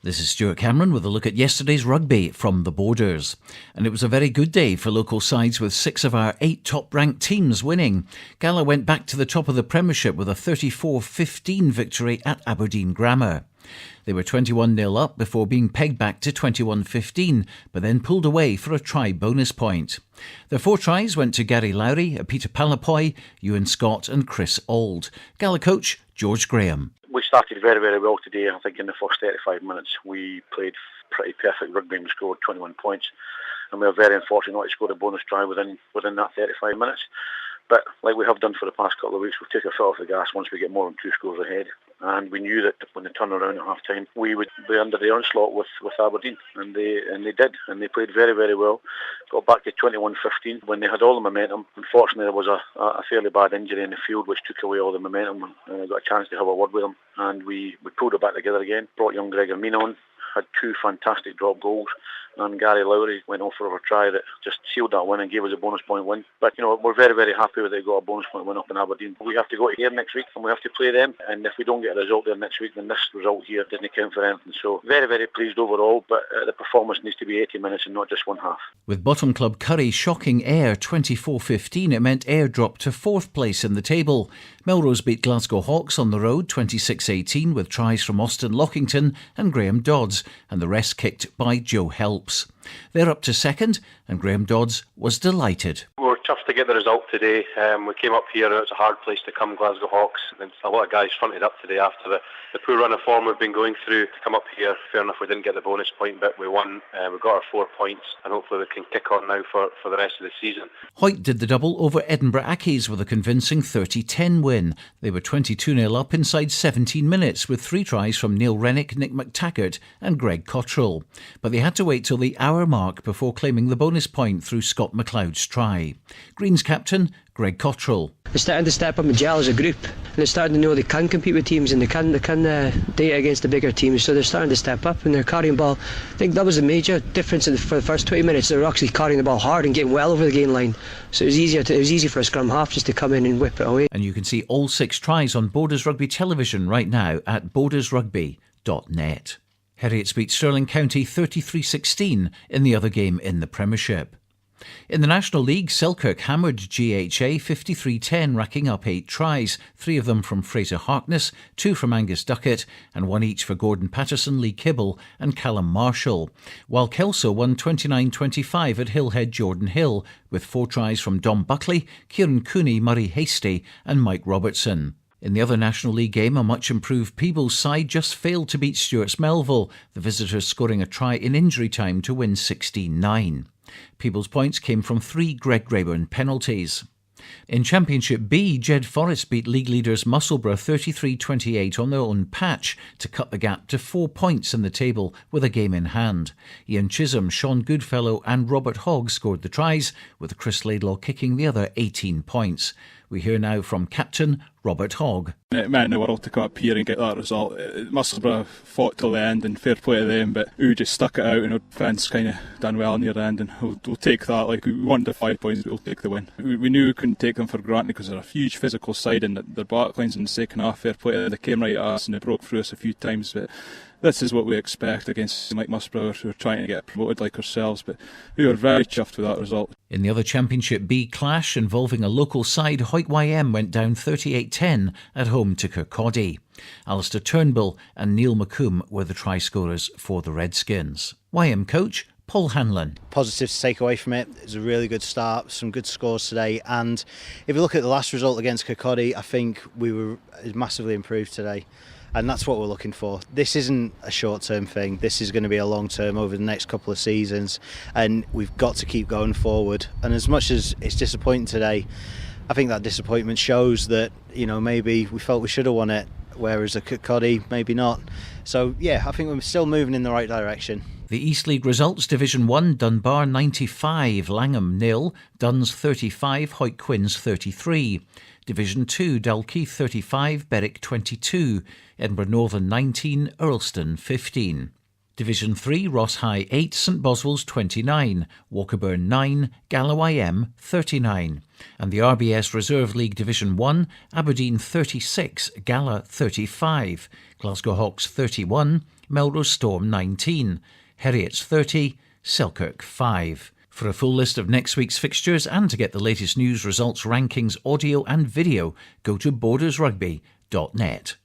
This is Stuart Cameron with a look at yesterday's rugby from the Borders. And it was a very good day for local sides with 6 of our 8 top-ranked teams winning. Gala went back to the top of the Premiership with a 34-15 victory at Aberdeen Grammar. They were 21-0 up before being pegged back to 21-15, but then pulled away for a try bonus point. Their 4 tries went to Gary Lowry, Peter Palapoy, Ewan Scott and Chris Auld. Gala coach George Graham. We started very, very well today. I think in the first 35 minutes we played pretty perfect rugby and scored 21 points. And we were very unfortunate not to score a bonus try within that 35 minutes. But like we have done for the past couple of weeks, we've taken our foot off the gas once we get more than 2 scores ahead. And we knew that when they turned around at half time, we would be under the onslaught with Aberdeen. And they did. And they played very, very well. Got back to 21-15 when they had all the momentum. Unfortunately, there was a fairly bad injury in the field which took away all the momentum. And I got a chance to have a word with them. And we pulled it back together again. Brought young Gregor Mina on. Had 2 fantastic drop goals, and Gary Lowry went off for a try that just sealed that win and gave us a bonus point win. But we're very, very happy that they got a bonus point win up in Aberdeen. We have to go here next week and we have to play them, and if we don't get a result there next week, then this result here doesn't count for anything. So very, very pleased overall, but the performance needs to be 80 minutes and not just one half. With bottom club Curry shocking Ayr 24-15, it meant Ayr dropped to 4th place in the table. Melrose beat Glasgow Hawks on the road 26-18 with tries from Austin Lockington and Graham Dodds, and the rest kicked by Joe Helps. They're up to 2nd, and Graham Dodds was delighted. We were chuffed to get the result today. We came up here and it was a hard place to come, Glasgow Hawks, and a lot of guys fronted up today after the poor run of form we've been going through to come up here. Fair enough, we didn't get the bonus point, but we won. We got our 4 points, and hopefully we can kick on now for the rest of the season. Hoyt did the double over Edinburgh Accies with a convincing 30-10 win. They were 22-0 up inside 17 minutes with 3 tries from Neil Rennick, Nick McTaggart and Greg Cottrell. But they had to wait till the hour mark before claiming the bonus point through Scott McLeod's try. Greens captain Greg Cottrell. They're starting to step up and gel as a group, and they're starting to know they can compete with teams and they can date against the bigger teams, so they're starting to step up and they're carrying ball. I think that was a major difference for the first 20 minutes. They were actually carrying the ball hard and getting well over the gain line, so it was easy for a scrum half just to come in and whip it away. And you can see all 6 tries on Borders Rugby television right now at bordersrugby.net. Heriots beat Stirling County 33-16 in the other game in the Premiership. In the National League, Selkirk hammered GHA 53-10, racking up 8 tries, 3 of them from Fraser Harkness, 2 from Angus Duckett, and 1 each for Gordon Patterson, Lee Kibble and Callum Marshall. While Kelso won 29-25 at Hillhead Jordan Hill, with 4 tries from Dom Buckley, Kieran Cooney, Murray Hasty and Mike Robertson. In the other National League game, a much-improved Peebles side just failed to beat Stewart's Melville, the visitors scoring a try in injury time to win 16-9. Peebles' points came from 3 Greg Rayburn penalties. In Championship B, Jed Forest beat league leaders Musselburgh 33-28 on their own patch to cut the gap to 4 points in the table with a game in hand. Ian Chisholm, Sean Goodfellow and Robert Hogg scored the tries, with Chris Laidlaw kicking the other 18 points. We hear now from captain Robert Hogg. It meant the world to come up here and get that result. Musselburgh fought till the end and fair play to them, but we just stuck it out and our fans kind of done well near the end, and we'll take that. Like, we wanted the 5 points, but we'll take the win. We knew we couldn't take them for granted because they're a huge physical side, and their backlines in the second half, fair play to them. They came right at us and they broke through us a few times, but this is what we expect against like Musselburgh, who are trying to get promoted like ourselves, but we were very chuffed with that result. In the other Championship B clash involving a local side, Hoyt YM went down 38-10 at home to Kirkcaldy. Alistair Turnbull and Neil McComb were the try scorers for the Redskins. YM coach Paul Hanlon. Positive to take away from it. It was a really good start, some good scores today, and if you look at the last result against Kirkcaldy, I think we were massively improved today. And that's what we're looking for. This isn't a short-term thing. This is going to be a long-term over the next couple of seasons, and we've got to keep going forward. And as much as it's disappointing today, I think that disappointment shows that, maybe we felt we should have won it, whereas at Kirkcaldy, maybe not. So, yeah, I think we're still moving in the right direction. The East League results: Division 1, Dunbar 95, Langham 0, Duns 35, Hoyt Quinns 33. Division 2, Dalkeith 35, Berwick 22, Edinburgh Northern 19, Earlston 15. Division 3, Ross High 8, St Boswell's 29, Walkerburn 9, Galloway M 39. And the RBS Reserve League Division 1, Aberdeen 36, Gala 35, Glasgow Hawks 31, Melrose Storm 19, Heriots 30, Selkirk 5. For a full list of next week's fixtures and to get the latest news, results, rankings, audio and video, go to bordersrugby.net.